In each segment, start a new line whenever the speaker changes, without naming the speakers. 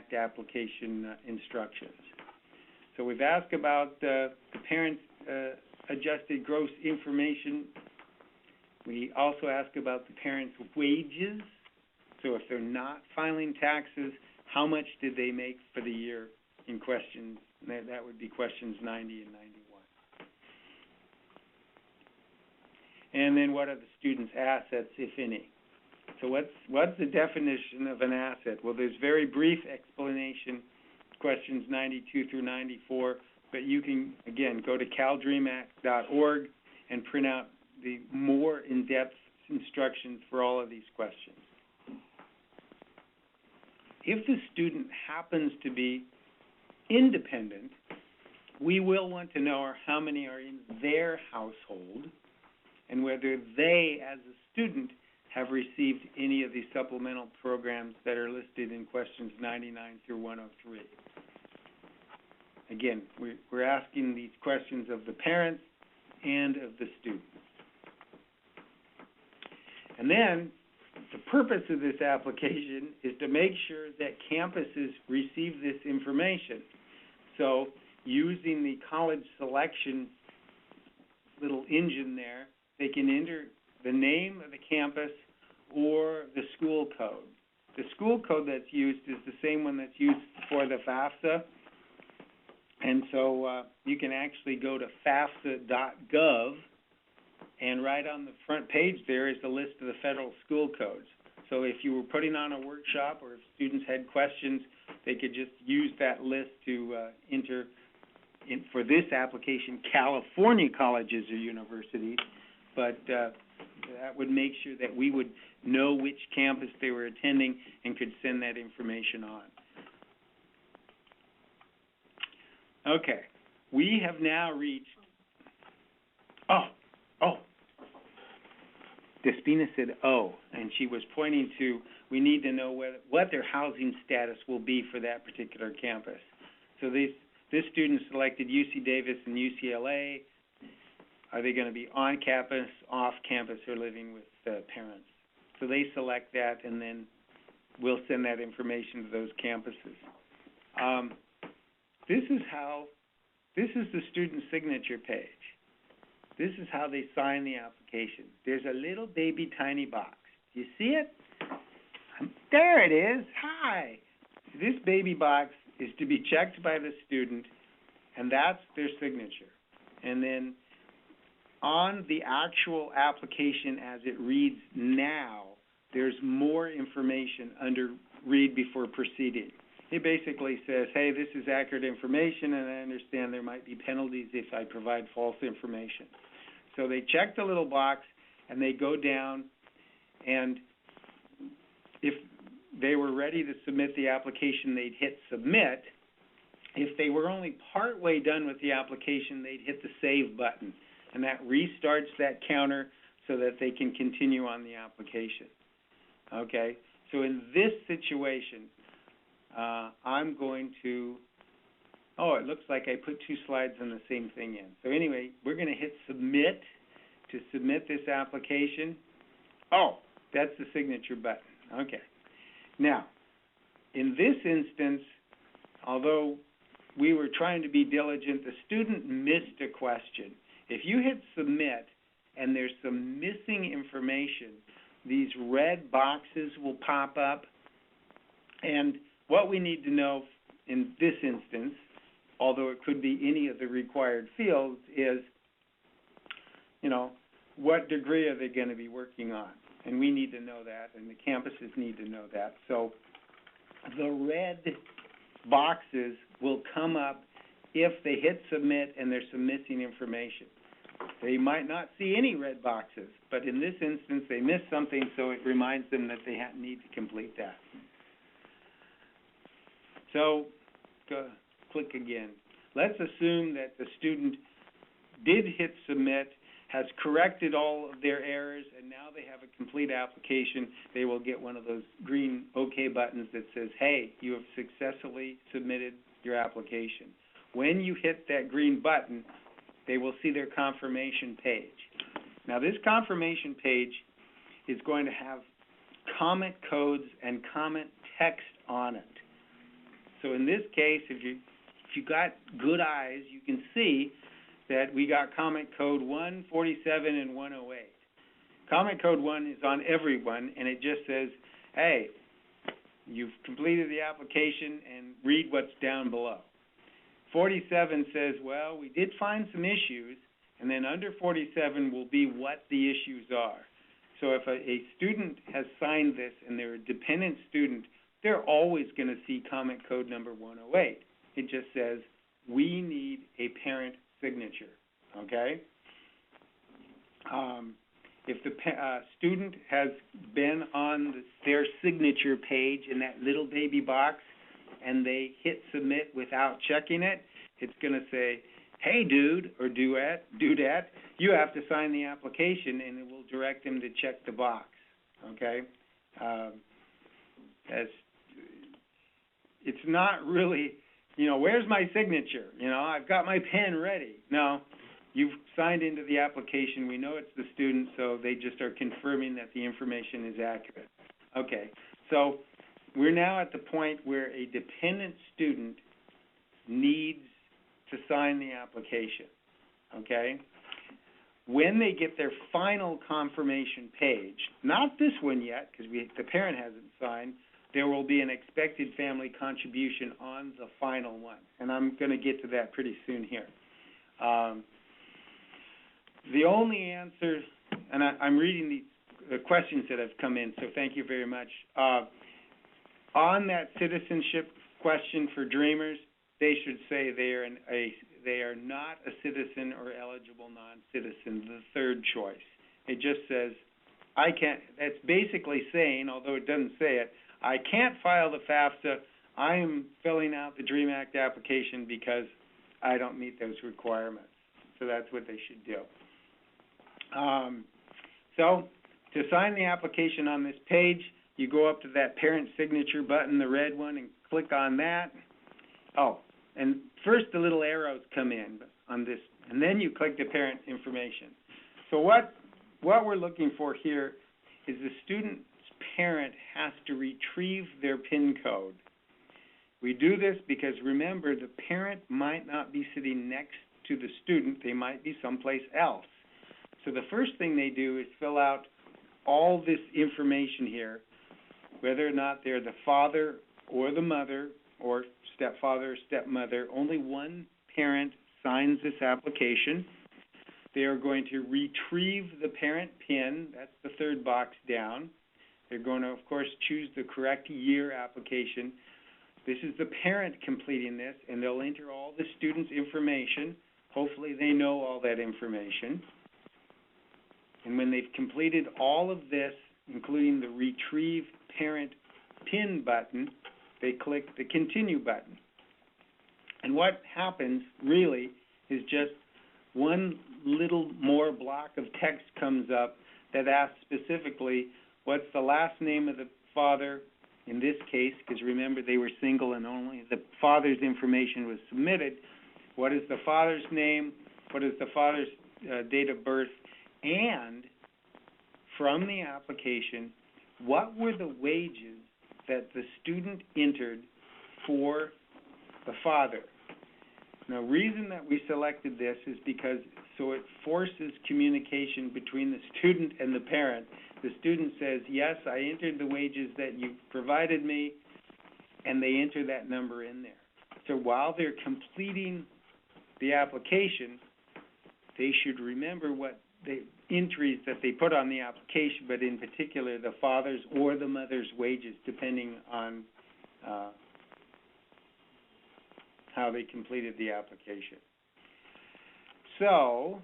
exact application instructions. So we've asked about the parents' adjusted gross information. We also ask about the parents' wages. So if they're not filing taxes, how much did they make for the year in questions? That would be questions 90 and 91. And then what are the students' assets, if any? So what's the definition of an asset? Well, there's very brief explanation, questions 92 through 94, but you can, again, go to caldreamact.org and print out the more in-depth instructions for all of these questions. If the student happens to be independent, we will want to know how many are in their household and whether they, as a student, have received any of the supplemental programs that are listed in questions 99 through 103. Again, we're asking these questions of the parents and of the students. And then the purpose of this application is to make sure that campuses receive this information. So using the college selection little engine there, they can enter the name of the campus or the school code. The school code that's used is the same one that's used for the FAFSA. And so you can actually go to FAFSA.gov, and right on the front page there is a list of the federal school codes. So if you were putting on a workshop or if students had questions, they could just use that list to enter, for this application, California colleges or universities. But that would make sure that we would know which campus they were attending and could send that information on. Okay, we have now reached, Despina said, and she was pointing to, we need to know what their housing status will be for that particular campus. So this student selected UC Davis and UCLA. Are they going to be on campus, off campus, or living with parents? So they select that, and then we'll send that information to those campuses. This is the student signature page. This is how they sign the application. There's a little baby tiny box. Do you see it? There it is. Hi. This baby box is to be checked by the student, and that's their signature. And then on the actual application as it reads now, there's more information under read before proceeding. It basically says, hey, this is accurate information, and I understand there might be penalties if I provide false information. So they check the little box, and they go down, and if they were ready to submit the application, they'd hit submit. If they were only partway done with the application, they'd hit the save button, and that restarts that counter so that they can continue on the application. Okay? So in this situation, I'm going to, it looks like I put two slides on the same thing in. So anyway, we're going to hit submit to submit this application. That's the signature button. Okay. Now, in this instance, although we were trying to be diligent, the student missed a question. If you hit submit and there's some missing information, these red boxes will pop up. And what we need to know in this instance, although it could be any of the required fields, is, what degree are they going to be working on? And we need to know that, and the campuses need to know that. So the red boxes will come up if they hit submit and there's some missing information. They might not see any red boxes, but in this instance they missed something, so it reminds them that they need to complete that. So click again. Let's assume that the student did hit submit, has corrected all of their errors, and now they have a complete application. They will get one of those green OK buttons that says, hey, you have successfully submitted your application. When you hit that green button, they will see their confirmation page. Now, this confirmation page is going to have comment codes and comment text on it. So in this case, if you got good eyes, you can see that we got comment code 147 and 108. Comment code 1 is on everyone, and it just says, hey, you've completed the application and read what's down below. 47 says, well, we did find some issues, and then under 47 will be what the issues are. So if a student has signed this and they're a dependent student, they're always going to see comment code number 108. It just says, we need a parent signature, okay? If the student has been on their signature page in that little baby box and they hit submit without checking it, it's going to say, hey, dude, or dudette, you have to sign the application, and it will direct them to check the box, okay? It's not really, where's my signature? I've got my pen ready. No, you've signed into the application. We know it's the student, so they just are confirming that the information is accurate. Okay, so we're now at the point where a dependent student needs to sign the application, okay? When they get their final confirmation page, not this one yet, because the parent hasn't signed, there will be an expected family contribution on the final one, and I'm going to get to that pretty soon here. The only answer, and I'm reading the questions that have come in, so thank you very much. On that citizenship question for Dreamers, they should say they are not a citizen or eligible non-citizen, the third choice. It just says, I can't, that's basically saying, although it doesn't say it, I can't file the FAFSA. I am filling out the DREAM Act application because I don't meet those requirements. So that's what they should do. So to sign the application on this page, you go up to that parent signature button, the red one, and click on that. Oh, and first the little arrows come in on this, and then you click the parent information. So what we're looking for here is the student's parent has to retrieve their PIN code. We do this because, remember, the parent might not be sitting next to the student. They might be someplace else. So the first thing they do is fill out all this information here, whether or not they're the father or the mother or stepfather or stepmother. Only one parent signs this application. They are going to retrieve the parent PIN. That's the third box down. They're going to, of course, choose the correct year application. This is the parent completing this, and they'll enter all the student's information. Hopefully they know all that information. And when they've completed all of this, including the Retrieve Parent PIN button, they click the Continue button. And what happens, really, is just one little more block of text comes up that asks specifically, what's the last name of the father, in this case, because remember they were single and only the father's information was submitted. What is the father's name? What is the father's date of birth? And from the application, what were the wages that the student entered for the father? Now, the reason that we selected this is because so it forces communication between the student and the parent. The student says, yes, I entered the wages that you provided me, and they enter that number in there. So while they're completing the application, they should remember what the entries that they put on the application, but in particular the father's or the mother's wages, depending on how they completed the application. So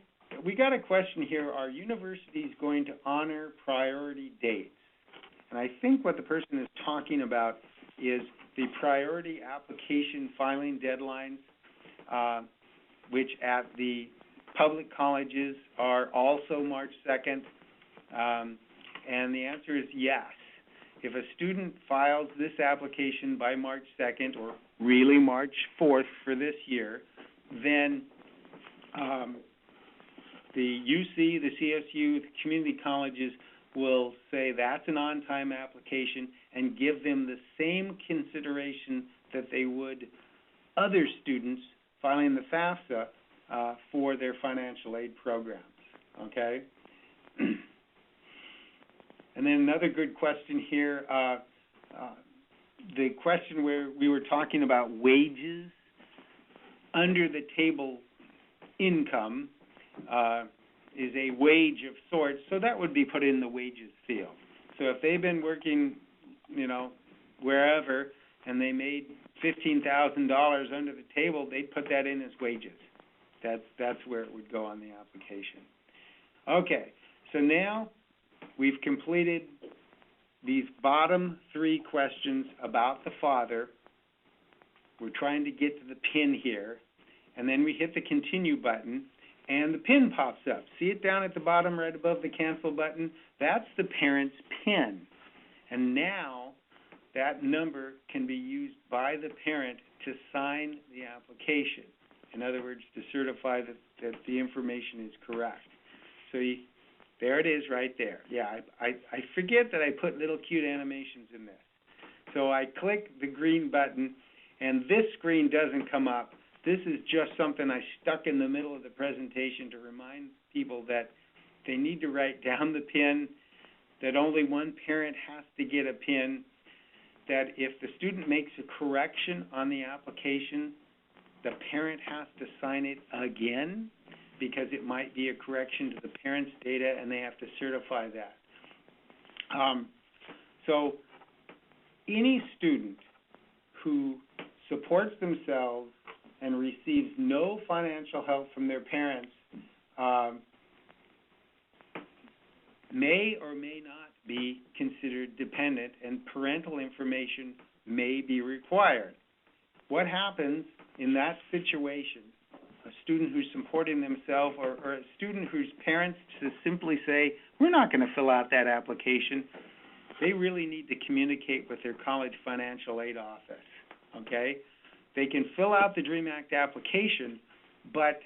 we got a question here, are universities going to honor priority dates? And I think what the person is talking about is the priority application filing deadlines, which at the public colleges are also March 2nd, and the answer is yes. If a student files this application by March 2nd, or really March 4th for this year, then the UC, the CSU, the community colleges will say that's an on-time application and give them the same consideration that they would other students filing the FAFSA for their financial aid programs, okay? And then another good question here, the question where we were talking about wages, under the table income is a wage of sorts, so that would be put in the wages field. So if they've been working, wherever, and they made $15,000 under the table, they'd put that in as wages. That's where it would go on the application. Okay, so now we've completed these bottom three questions about the father. We're trying to get to the PIN here, and then we hit the continue button, and the PIN pops up. See it down at the bottom right above the cancel button? That's the parent's PIN. And now that number can be used by the parent to sign the application. In other words, to certify that the information is correct. So there it is right there. Yeah, I forget that I put little cute animations in this. So I click the green button, and this screen doesn't come up. This is just something I stuck in the middle of the presentation to remind people that they need to write down the PIN, that only one parent has to get a PIN, that if the student makes a correction on the application, the parent has to sign it again because it might be a correction to the parent's data and they have to certify that. So any student who supports themselves and receives no financial help from their parents may or may not be considered dependent, and parental information may be required. What happens in that situation? A student who's supporting themselves, or a student whose parents just simply say, we're not going to fill out that application, they really need to communicate with their college financial aid office, okay? They can fill out the DREAM Act application, but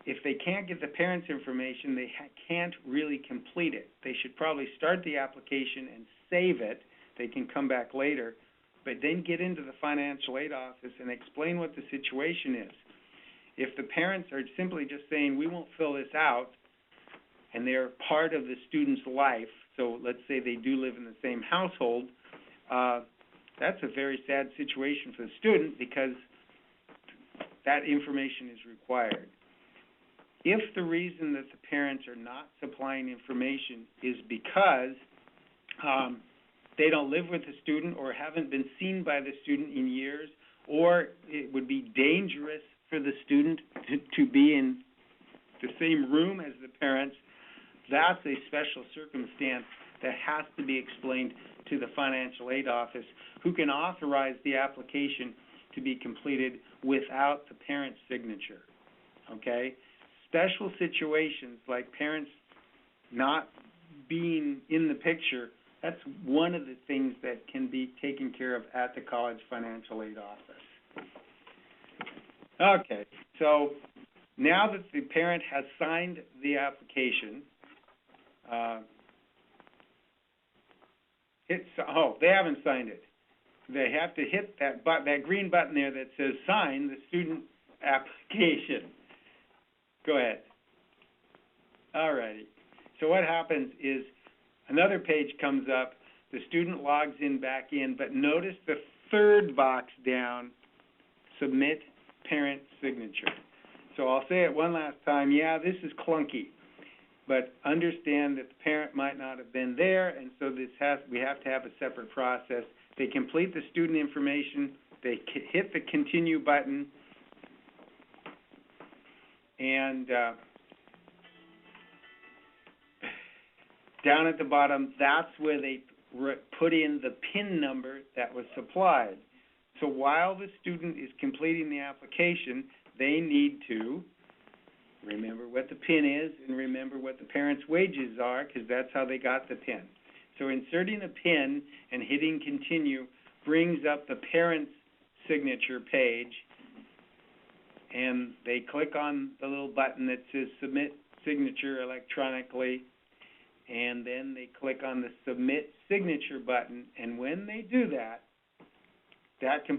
if they can't get the parents' information, they can't really complete it. They should probably start the application and save it. They can come back later, but then get into the financial aid office and explain what the situation is. If the parents are simply just saying, we won't fill this out, and they're part of the student's life, so let's say they do live in the same household, that's a very sad situation for the student because that information is required. If the reason that the parents are not supplying information is because they don't live with the student or haven't been seen by the student in years, or it would be dangerous for the student to be in the same room as the parents, that's a special circumstance that has to be explained to the financial aid office, who can authorize the application to be completed without the parent's signature, okay? Special situations like parents not being in the picture, that's one of the things that can be taken care of at the college financial aid office. Okay, so now that the parent has signed the application, they haven't signed it. They have to hit that green button there that says sign the student application. Go ahead. All righty. So what happens is another page comes up, the student logs in back in, but notice the third box down, submit parent signature. So I'll say it one last time, yeah, this is clunky, but understand that the parent might not have been there, and so we have to have a separate process. They complete the student information, they hit the continue button, and down at the bottom, that's where they put in the PIN number that was supplied. So while the student is completing the application, they need to remember what the PIN is and remember what the parent's wages are, because that's how they got the PIN. So inserting a PIN and hitting continue brings up the parent's signature page, and they click on the little button that says submit signature electronically, and then they click on the submit signature button, and when they do that, that